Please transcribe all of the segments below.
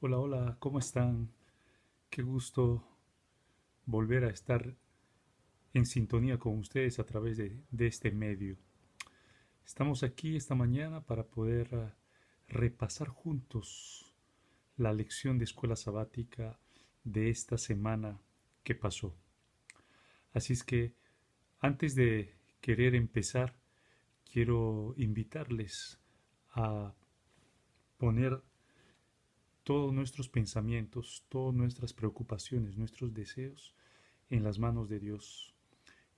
Hola, hola, ¿cómo están? Qué gusto volver a estar en sintonía con ustedes a través de este medio. Estamos aquí esta mañana para poder repasar juntos la lección de escuela sabática de esta semana que pasó. Así es que antes de querer empezar, quiero invitarles a poner todos nuestros pensamientos, todas nuestras preocupaciones, nuestros deseos en las manos de Dios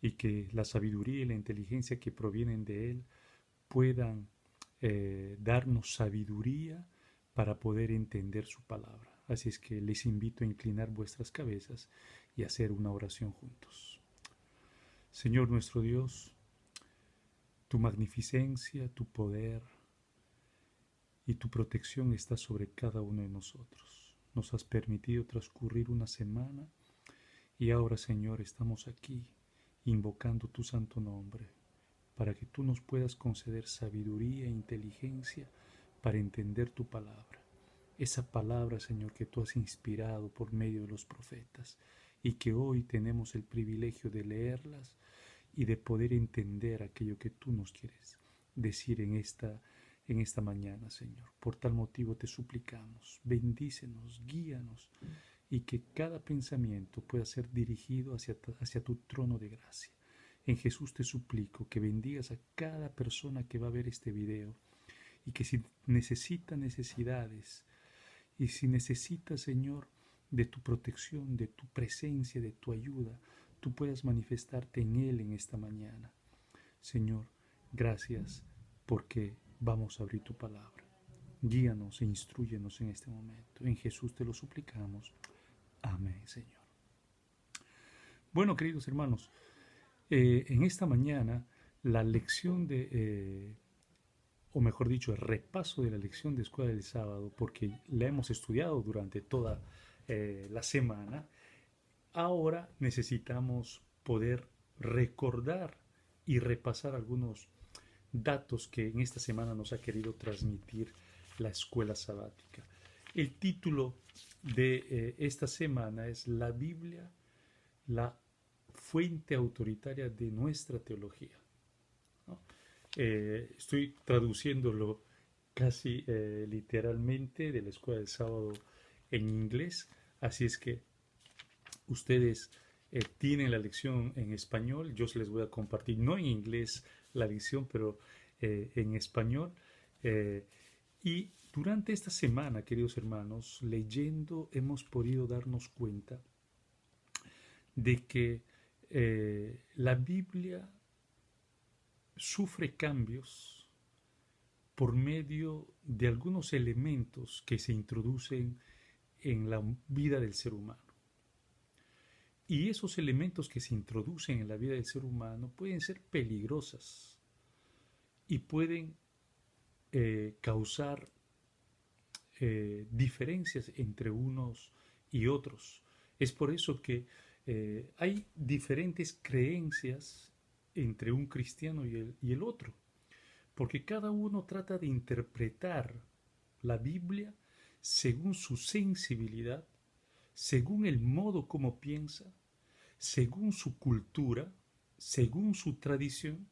y que la sabiduría y la inteligencia que provienen de Él puedan darnos sabiduría para poder entender su palabra. Así es que les invito a inclinar vuestras cabezas y hacer una oración juntos. Señor nuestro Dios, tu magnificencia, tu poder y tu protección está sobre cada uno de nosotros. Nos has permitido transcurrir una semana y ahora, Señor, estamos aquí invocando tu santo nombre para que tú nos puedas conceder sabiduría e inteligencia para entender tu palabra. Esa palabra, Señor, que tú has inspirado por medio de los profetas y que hoy tenemos el privilegio de leerlas y de poder entender aquello que tú nos quieres decir en esta mañana, Señor. Por tal motivo te suplicamos, bendícenos, guíanos y que cada pensamiento pueda ser dirigido hacia tu trono de gracia. En Jesús te suplico que bendigas a cada persona que va a ver este video y que si necesita necesidades y si necesita, Señor, de tu protección, de tu presencia, de tu ayuda, tú puedas manifestarte en Él en esta mañana. Señor, gracias porque vamos a abrir tu palabra. Guíanos e instruyenos en este momento. En Jesús te lo suplicamos. Amén, Señor. Bueno, queridos hermanos, en esta mañana la lección o mejor dicho, el repaso de la lección de escuela del sábado, porque la hemos estudiado durante toda la semana, ahora necesitamos poder recordar y repasar algunos datos que en esta semana nos ha querido transmitir la escuela sabática. El título de esta semana es La Biblia, la fuente autoritaria de nuestra teología. ¿No? Estoy traduciéndolo casi literalmente de la escuela del sábado en inglés, así es que ustedes tienen la lección en español, yo se les voy a compartir, no en inglés la lección, pero en español. Eh, y durante esta semana, queridos hermanos, leyendo hemos podido darnos cuenta de que la Biblia sufre cambios por medio de algunos elementos que se introducen en la vida del ser humano. Y esos elementos que se introducen en la vida del ser humano pueden ser peligrosas y pueden causar diferencias entre unos y otros. Es por eso que hay diferentes creencias entre un cristiano y el otro, porque cada uno trata de interpretar la Biblia según su sensibilidad, según el modo como piensa, según su cultura, según su tradición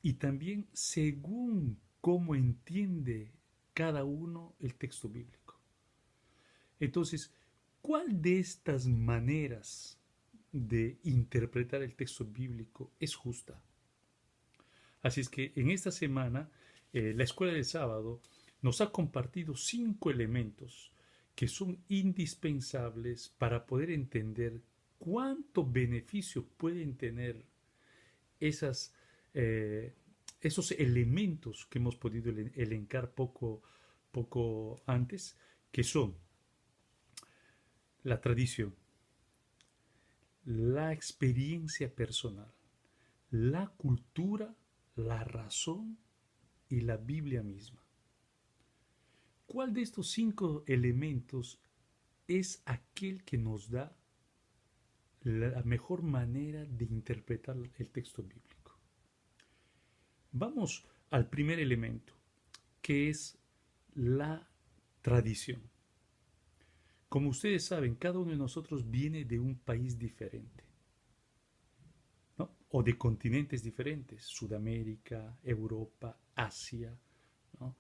y también según cómo entiende cada uno el texto bíblico. Entonces, ¿cuál de estas maneras de interpretar el texto bíblico es justa? Así es que en esta semana, la Escuela del Sábado nos ha compartido 5 elementos que son indispensables para poder entender cuánto beneficio pueden tener esas, eh, esos elementos que hemos podido elencar poco antes, que son la tradición, la experiencia personal, la cultura, la razón y la Biblia misma. ¿Cuál de estos 5 elementos es aquel que nos da la mejor manera de interpretar el texto bíblico? Vamos al primer elemento, que es la tradición. Como ustedes saben, cada uno de nosotros viene de un país diferente, ¿no? O de continentes diferentes, Sudamérica, Europa, Asia, ¿no?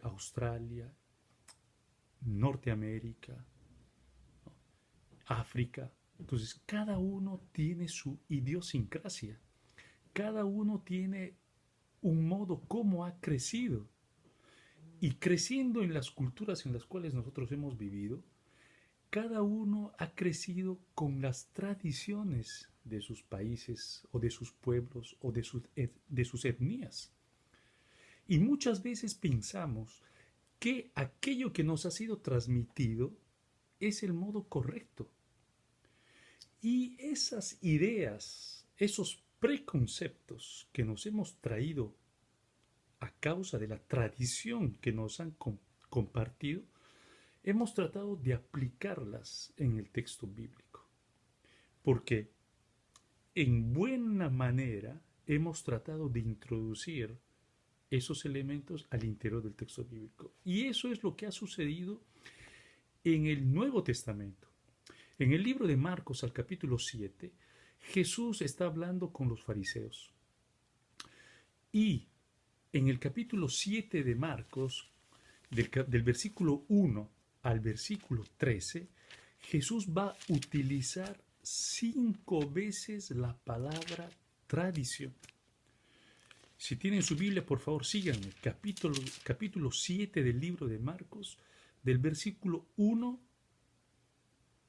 Australia, Norteamérica, ¿no? África. Entonces, cada uno tiene su idiosincrasia, cada uno tiene un modo como ha crecido. Y creciendo en las culturas en las cuales nosotros hemos vivido, cada uno ha crecido con las tradiciones de sus países o de sus pueblos o de sus etnias. Y muchas veces pensamos que aquello que nos ha sido transmitido es el modo correcto. Y esas ideas, esos preconceptos que nos hemos traído a causa de la tradición que nos han compartido, hemos tratado de aplicarlas en el texto bíblico. Porque en buena manera hemos tratado de introducir esos elementos al interior del texto bíblico. Y eso es lo que ha sucedido en el Nuevo Testamento. En el libro de Marcos, al capítulo 7, Jesús está hablando con los fariseos. Y en el capítulo 7 de Marcos, del versículo 1 al versículo 13, Jesús va a utilizar 5 veces la palabra tradición. Si tienen su Biblia, por favor, síganme. Capítulo 7 del libro de Marcos, del versículo 1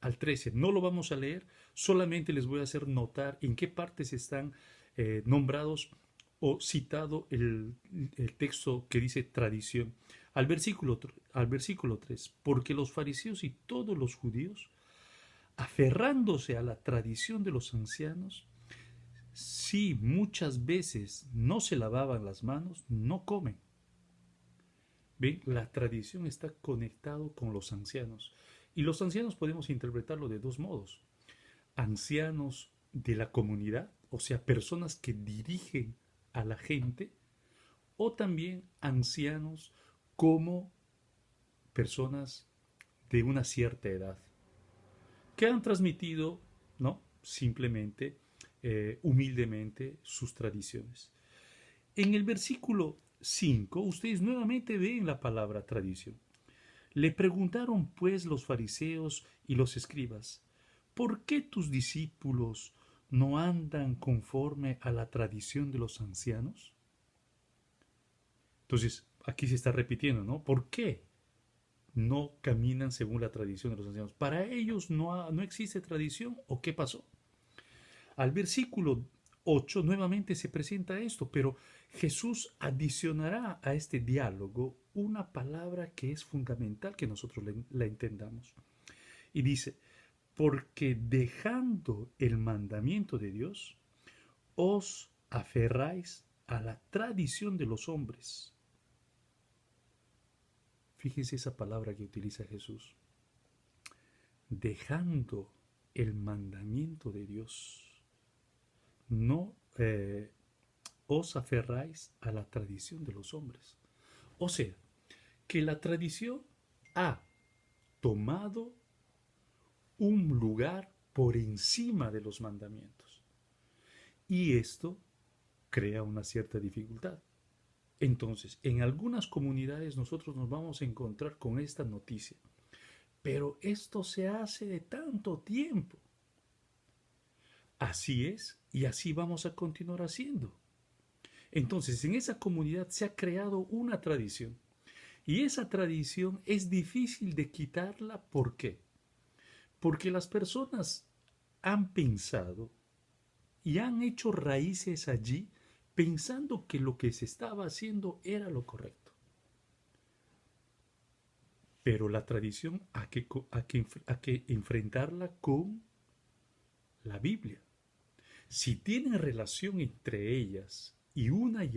al 13. No lo vamos a leer, solamente les voy a hacer notar en qué partes están nombrados o citado el texto que dice tradición. Al versículo 3, porque los fariseos y todos los judíos, aferrándose a la tradición de los ancianos, si muchas veces no se lavaban las manos, no comen. ¿Ven? La tradición está conectado con los ancianos. Y los ancianos podemos interpretarlo de dos modos. Ancianos de la comunidad, o sea, personas que dirigen a la gente, o también ancianos como personas de una cierta edad, que han transmitido, ¿no? Simplemente, humildemente, sus tradiciones. En el versículo 5, ustedes nuevamente ven la palabra tradición. Le preguntaron pues los fariseos y los escribas, ¿por qué tus discípulos no andan conforme a la tradición de los ancianos? Entonces, aquí se está repitiendo, ¿no? ¿Por qué no caminan según la tradición de los ancianos? ¿Para ellos no existe tradición o qué pasó? Al versículo 8 nuevamente se presenta esto, pero Jesús adicionará a este diálogo una palabra que es fundamental que nosotros la entendamos. Y dice, porque dejando el mandamiento de Dios, os aferráis a la tradición de los hombres. Fíjese esa palabra que utiliza Jesús. Dejando el mandamiento de Dios, no os aferráis a la tradición de los hombres. O sea, que la tradición ha tomado un lugar por encima de los mandamientos. Y esto crea una cierta dificultad. Entonces, en algunas comunidades nosotros nos vamos a encontrar con esta noticia. Pero esto se hace de tanto tiempo. Así es, y así vamos a continuar haciendo. Entonces, en esa comunidad se ha creado una tradición. Y esa tradición es difícil de quitarla. ¿Por qué? Porque las personas han pensado y han hecho raíces allí pensando que lo que se estaba haciendo era lo correcto. Pero la tradición hay que enfrentarla con la Biblia. Si tienen relación entre ellas y una y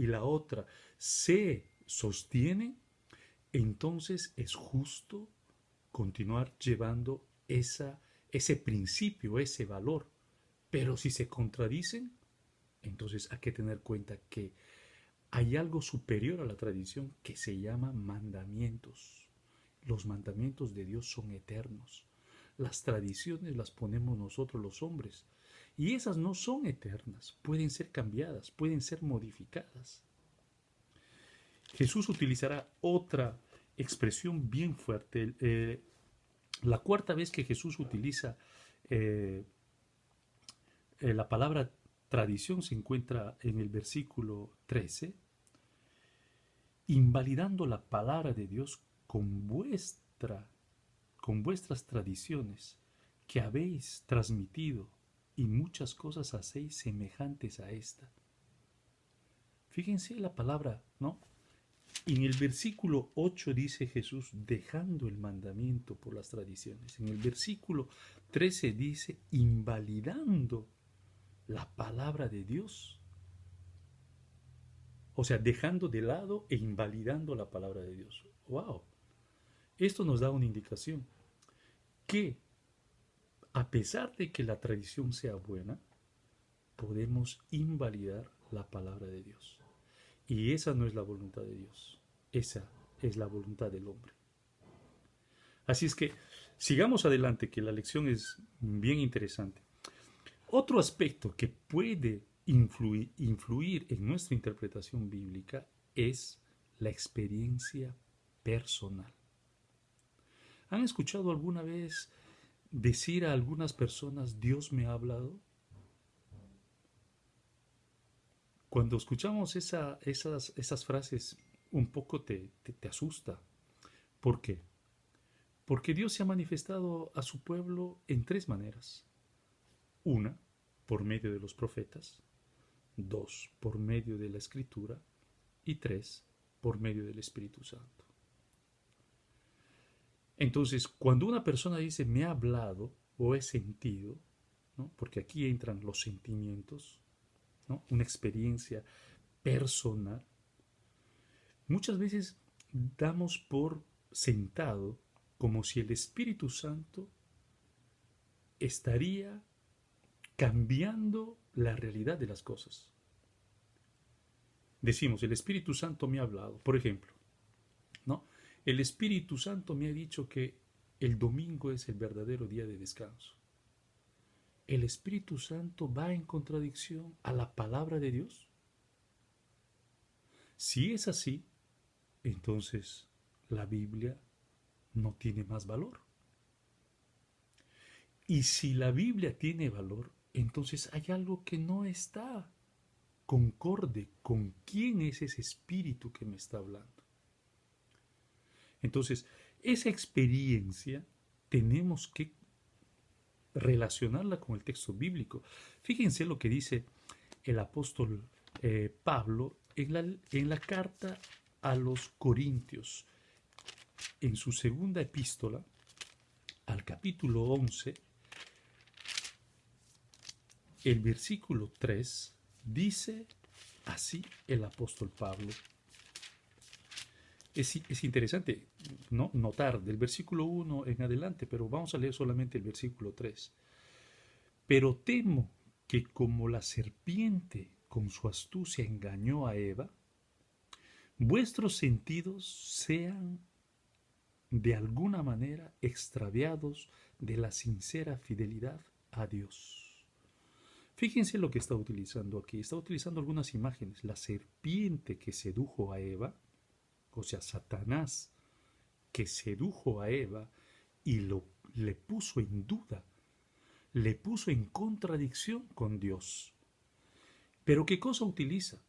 la otra se sostienen, entonces es justo continuar llevando ese principio, ese valor. Pero si se contradicen, entonces hay que tener cuenta que hay algo superior a la tradición que se llama mandamientos. Los mandamientos de Dios son eternos. Las tradiciones las ponemos nosotros los hombres. Y esas no son eternas. Pueden ser cambiadas, pueden ser modificadas. Jesús utilizará otra expresión bien fuerte. La cuarta vez que Jesús utiliza la palabra tradición se encuentra en el versículo 13, invalidando la palabra de Dios con vuestras tradiciones que habéis transmitido, y muchas cosas hacéis semejantes a esta. Fíjense la palabra, ¿no? En el versículo 8 dice Jesús, dejando el mandamiento por las tradiciones. En el versículo 13 dice, invalidando la palabra de Dios. O sea, dejando de lado e invalidando la palabra de Dios. ¡Wow! Esto nos da una indicación que, a pesar de que la tradición sea buena, podemos invalidar la palabra de Dios. Y esa no es la voluntad de Dios. Esa es la voluntad del hombre. Así es que sigamos adelante, que la lección es bien interesante. Otro aspecto que puede influir en nuestra interpretación bíblica es la experiencia personal. ¿Han escuchado alguna vez decir a algunas personas, Dios me ha hablado? Cuando escuchamos esas frases, un poco te asusta. ¿Por qué? Porque Dios se ha manifestado a su pueblo en tres maneras. Una, por medio de los profetas. Dos, por medio de la Escritura. Y tres, por medio del Espíritu Santo. Entonces, cuando una persona dice, me ha hablado o he sentido, ¿no? Porque aquí entran los sentimientos, ¿no? Una experiencia personal. Muchas veces damos por sentado como si el Espíritu Santo estaría cambiando la realidad de las cosas. Decimos, el Espíritu Santo me ha hablado, por ejemplo, ¿no? El Espíritu Santo me ha dicho que el domingo es el verdadero día de descanso. ¿El Espíritu Santo va en contradicción a la palabra de Dios? Si es así, entonces la Biblia no tiene más valor. Y si la Biblia tiene valor, entonces hay algo que no está concorde con quién es ese espíritu que me está hablando. Entonces, esa experiencia tenemos que relacionarla con el texto bíblico. Fíjense lo que dice el apóstol Pablo en la carta a los Corintios, en su segunda epístola, al capítulo 11, el versículo 3, dice así el apóstol Pablo. Es interesante, ¿no?, notar del versículo 1 en adelante, pero vamos a leer solamente el versículo 3. Pero temo que como la serpiente con su astucia engañó a Eva, vuestros sentidos sean de alguna manera extraviados de la sincera fidelidad a Dios. Fíjense lo que está utilizando aquí. Está utilizando algunas imágenes. La serpiente que sedujo a Eva, o sea, Satanás, que sedujo a Eva y le puso en duda, le puso en contradicción con Dios. Pero ¿qué cosa utiliza?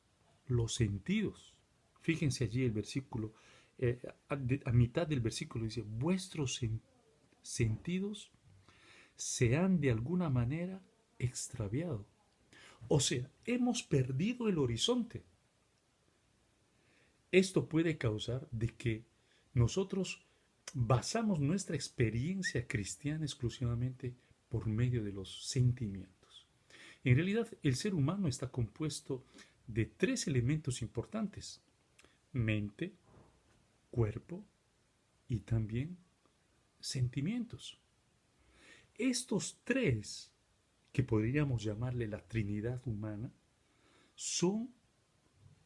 Los sentidos. Fíjense allí el versículo, a mitad del versículo dice, vuestros sentidos se han de alguna manera extraviado. O sea, hemos perdido el horizonte. Esto puede causar de que nosotros basamos nuestra experiencia cristiana exclusivamente por medio de los sentimientos. En realidad, el ser humano está compuesto de tres elementos importantes: mente, cuerpo y también sentimientos. Estos tres, que podríamos llamarle la Trinidad humana,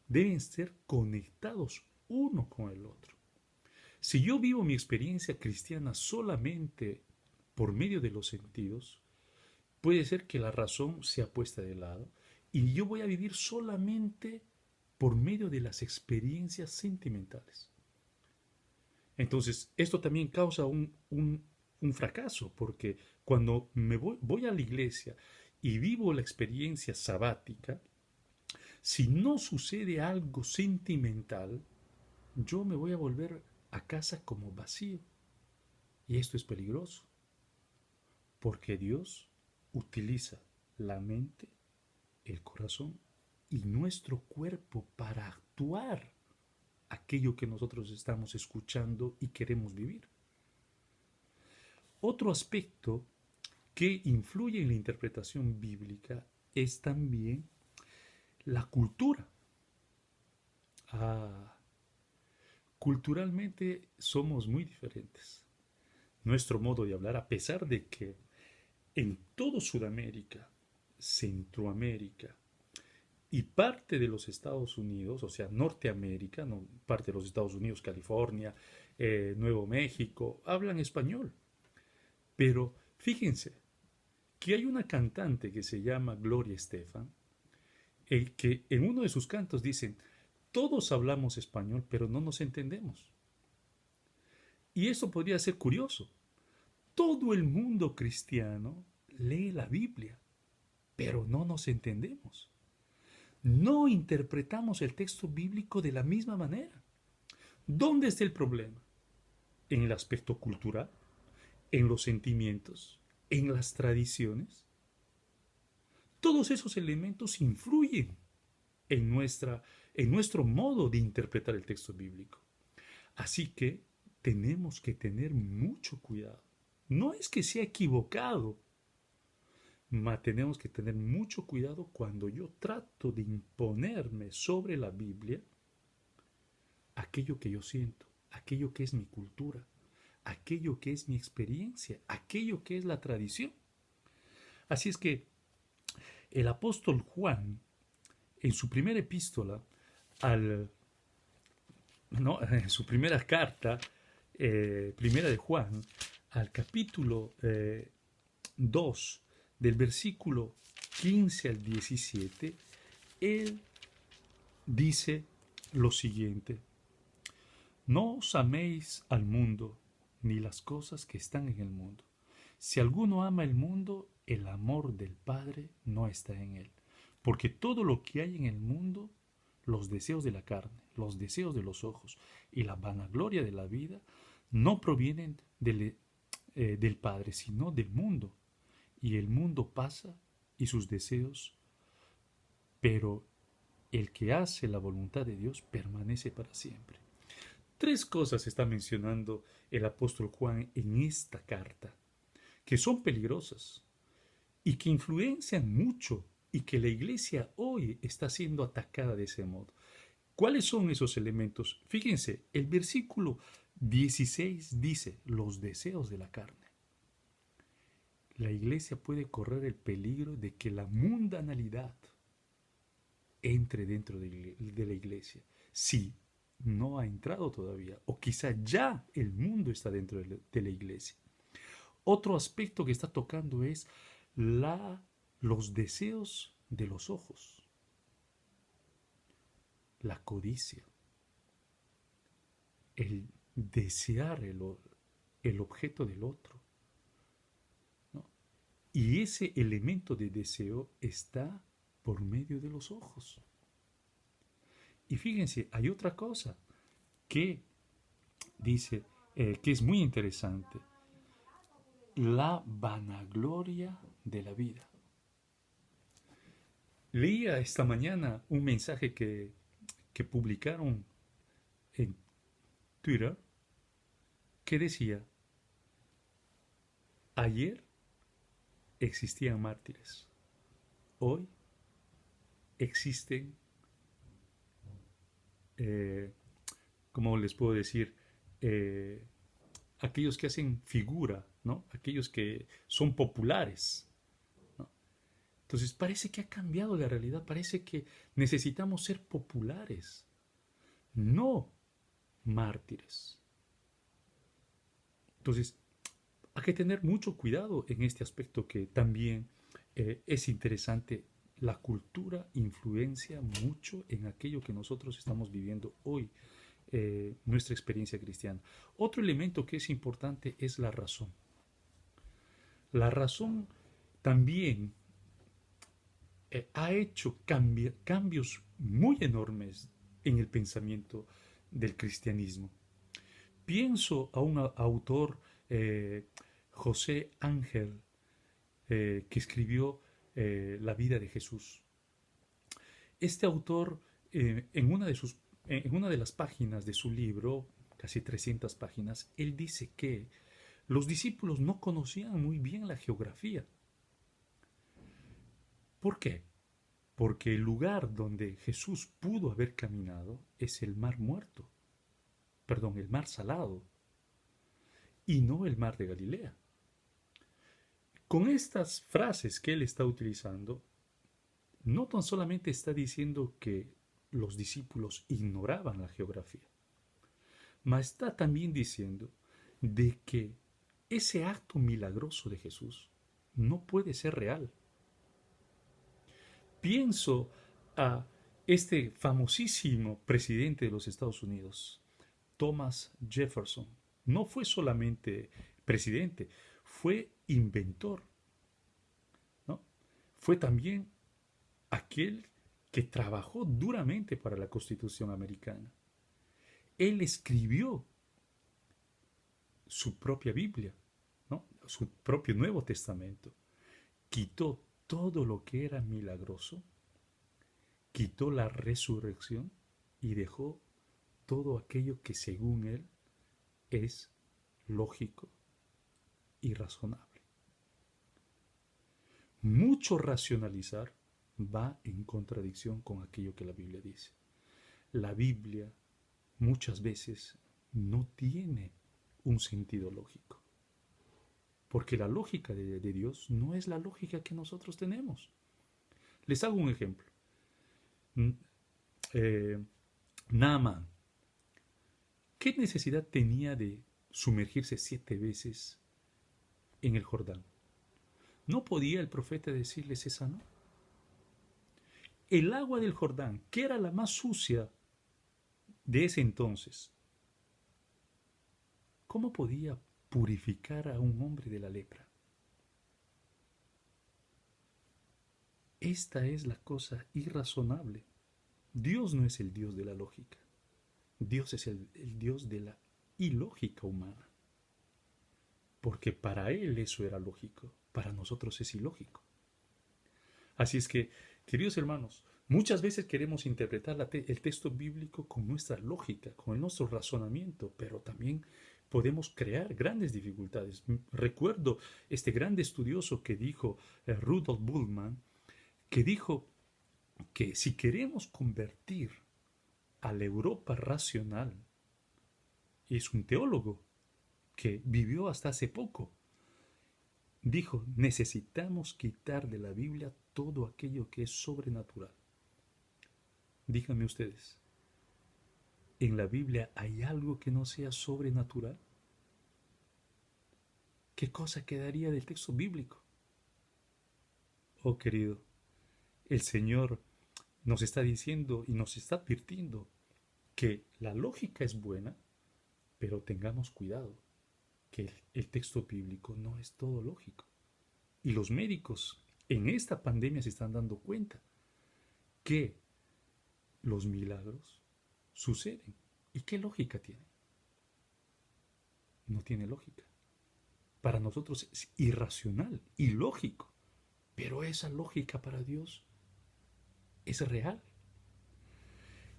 deben ser conectados uno con el otro. Si yo vivo mi experiencia cristiana solamente por medio de los sentidos, puede ser que la razón sea puesta de lado y yo voy a vivir solamente por medio de las experiencias sentimentales. Entonces, esto también causa un fracaso, porque cuando voy a la iglesia y vivo la experiencia sabática, si no sucede algo sentimental, yo me voy a volver a casa como vacío. Y esto es peligroso, porque Dios utiliza la mente, el corazón y nuestro cuerpo para actuar aquello que nosotros estamos escuchando y queremos vivir. Otro aspecto que influye en la interpretación bíblica es también la cultura. Ah, culturalmente somos muy diferentes. Nuestro modo de hablar, a pesar de que en todo Sudamérica, Centroamérica y parte de los Estados Unidos, o sea, Norteamérica, no, parte de los Estados Unidos, California, Nuevo México, hablan español. Pero fíjense que hay una cantante que se llama Gloria Estefan, que en uno de sus cantos dicen, todos hablamos español, pero no nos entendemos. Y eso podría ser curioso. Todo el mundo cristiano lee la Biblia, pero no nos entendemos. No interpretamos el texto bíblico de la misma manera. ¿Dónde está el problema? ¿En el aspecto cultural? ¿En los sentimientos? ¿En las tradiciones? Todos esos elementos influyen en nuestro modo de interpretar el texto bíblico. Así que tenemos que tener mucho cuidado. No es que sea equivocado, mas tenemos que tener mucho cuidado cuando yo trato de imponerme sobre la Biblia aquello que yo siento, aquello que es mi cultura, aquello que es mi experiencia, aquello que es la tradición. Así es que el apóstol Juan, en su primera epístola, en su primera carta, primera de Juan, al capítulo 2, del versículo 15 al 17, él dice lo siguiente: no os améis al mundo, ni las cosas que están en el mundo. Si alguno ama el mundo, el amor del Padre no está en él. Porque todo lo que hay en el mundo, los deseos de la carne, los deseos de los ojos y la vanagloria de la vida, no provienen del Padre, sino del mundo. Y el mundo pasa y sus deseos, pero el que hace la voluntad de Dios permanece para siempre. Tres cosas está mencionando el apóstol Juan en esta carta, que son peligrosas y que influencian mucho y que la iglesia hoy está siendo atacada de ese modo. ¿Cuáles son esos elementos? Fíjense, el versículo 16 dice, los deseos de la carne. La iglesia puede correr el peligro de que la mundanalidad entre dentro de la iglesia. Sí, no ha entrado todavía, o quizá ya el mundo está dentro de la iglesia. Otro aspecto que está tocando es los deseos de los ojos, la codicia, el desear el objeto del otro, ¿no? Y ese elemento de deseo está por medio de los ojos. Y fíjense, hay otra cosa que dice, que es muy interesante, la vanagloria de la vida. Leía esta mañana un mensaje que publicaron en Twitter que decía, ayer existían mártires, hoy existen, ¿cómo les puedo decir? Aquellos que hacen figura, ¿no? Aquellos que son populares, ¿no? Entonces parece que ha cambiado la realidad, parece que necesitamos ser populares, no mártires. Entonces, hay que tener mucho cuidado en este aspecto que también es interesante. La cultura influencia mucho en aquello que nosotros estamos viviendo hoy, nuestra experiencia cristiana. Otro elemento que es importante es la razón. La razón también ha hecho cambios muy enormes en el pensamiento del cristianismo. Pienso a un autor, José Ángel, que escribió La vida de Jesús. Este autor, en una de las páginas de su libro, casi 300 páginas, él dice que los discípulos no conocían muy bien la geografía. ¿Por qué? Porque el lugar donde Jesús pudo haber caminado es el mar muerto, perdón, el mar salado, y no el mar de Galilea. Con estas frases que él está utilizando, no tan solamente está diciendo que los discípulos ignoraban la geografía, mas está también diciendo de que ese acto milagroso de Jesús no puede ser real. Pienso a este famosísimo presidente de los Estados Unidos, Thomas Jefferson. No fue solamente presidente, fue inventor, ¿no? Fue también aquel que trabajó duramente para la Constitución americana. Él escribió su propia Biblia, ¿no? Su propio Nuevo Testamento. Quitó todo lo que era milagroso, quitó la resurrección y dejó todo aquello que según él es lógico y razonable. Mucho racionalizar va en contradicción con aquello que la Biblia dice. La Biblia muchas veces no tiene un sentido lógico, porque la lógica de Dios no es la lógica que nosotros tenemos. Les hago un ejemplo. Naamán, ¿qué necesidad tenía de sumergirse 7 veces en el Jordán? ¿No podía el profeta decirle se sanó? El agua del Jordán, que era la más sucia de ese entonces, ¿cómo podía purificar a un hombre de la lepra? Esta es la cosa irrazonable. Dios no es el Dios de la lógica. Dios es el Dios de la ilógica humana. Porque para Él eso era lógico, para nosotros es ilógico. Así es que, queridos hermanos, muchas veces queremos interpretar el texto bíblico con nuestra lógica, con nuestro razonamiento, pero también podemos crear grandes dificultades. Recuerdo este gran estudioso que dijo, Rudolf Bultmann, que dijo que si queremos convertir a la Europa racional, es un teólogo que vivió hasta hace poco, dijo, necesitamos quitar de la Biblia todo aquello que es sobrenatural. Díganme ustedes, ¿en la Biblia hay algo que no sea sobrenatural? ¿Qué cosa quedaría del texto bíblico? Oh querido, el Señor nos está diciendo y nos está advirtiendo que la lógica es buena, pero tengamos cuidado, que el texto bíblico no es todo lógico. Y los médicos en esta pandemia se están dando cuenta que los milagros suceden. ¿Y qué lógica tienen? No tiene lógica. Para nosotros es irracional, ilógico, pero esa lógica para Dios es real.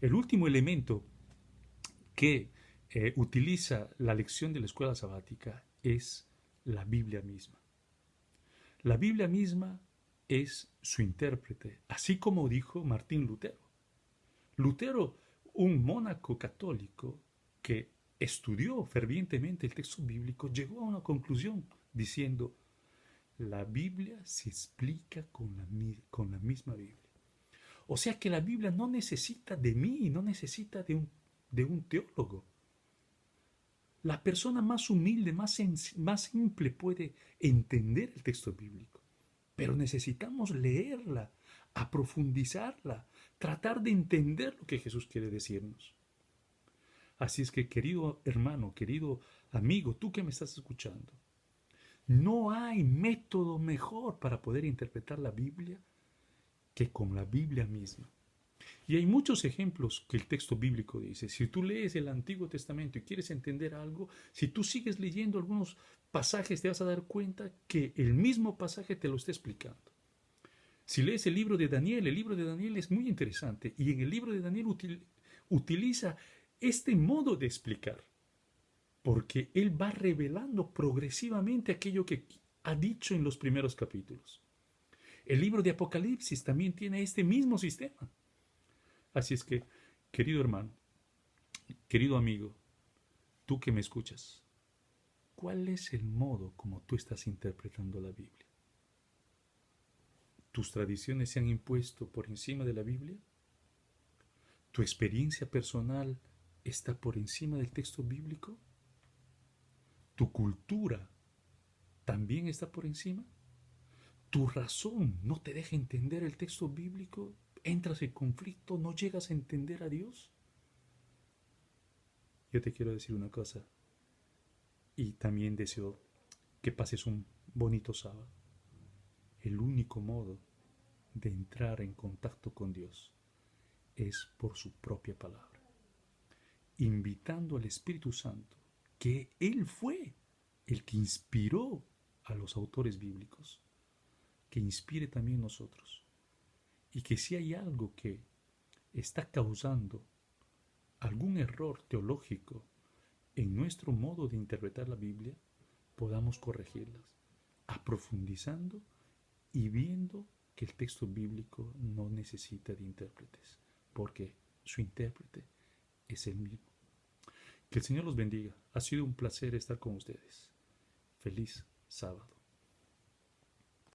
El último elemento que utiliza la lección de la escuela sabática es la Biblia misma. La Biblia misma es su intérprete, así como dijo Martín Lutero. Lutero, un mónaco católico que estudió fervientemente el texto bíblico, llegó a una conclusión diciendo, la Biblia se explica con la misma Biblia. O sea que la Biblia no necesita de mí, no necesita de un teólogo. La persona más humilde, más simple puede entender el texto bíblico, pero necesitamos leerla, aprofundizarla, tratar de entender lo que Jesús quiere decirnos. Así es que, querido hermano, querido amigo, tú que me estás escuchando, no hay método mejor para poder interpretar la Biblia que con la Biblia misma. Y hay muchos ejemplos que el texto bíblico dice. Si tú lees el Antiguo Testamento y quieres entender algo, si tú sigues leyendo algunos pasajes, te vas a dar cuenta que el mismo pasaje te lo está explicando. Si lees el libro de Daniel es muy interesante. Y en el libro de Daniel utiliza este modo de explicar. Porque él va revelando progresivamente aquello que ha dicho en los primeros capítulos. El libro de Apocalipsis también tiene este mismo sistema. Así es que, querido hermano, querido amigo, tú que me escuchas, ¿cuál es el modo como tú estás interpretando la Biblia? ¿Tus tradiciones se han impuesto por encima de la Biblia? ¿Tu experiencia personal está por encima del texto bíblico? ¿Tu cultura también está por encima? ¿Tu razón no te deja entender el texto bíblico? ¿Entras en conflicto? ¿No llegas a entender a Dios? Yo te quiero decir una cosa, y también deseo que pases un bonito sábado. El único modo de entrar en contacto con Dios es por su propia palabra, invitando al Espíritu Santo, que Él fue el que inspiró a los autores bíblicos, que inspire también nosotros, y que si hay algo que está causando algún error teológico en nuestro modo de interpretar la Biblia, podamos corregirlas, aprofundizando y viendo que el texto bíblico no necesita de intérpretes, porque su intérprete es el mismo. Que el Señor los bendiga. Ha sido un placer estar con ustedes. Feliz sábado.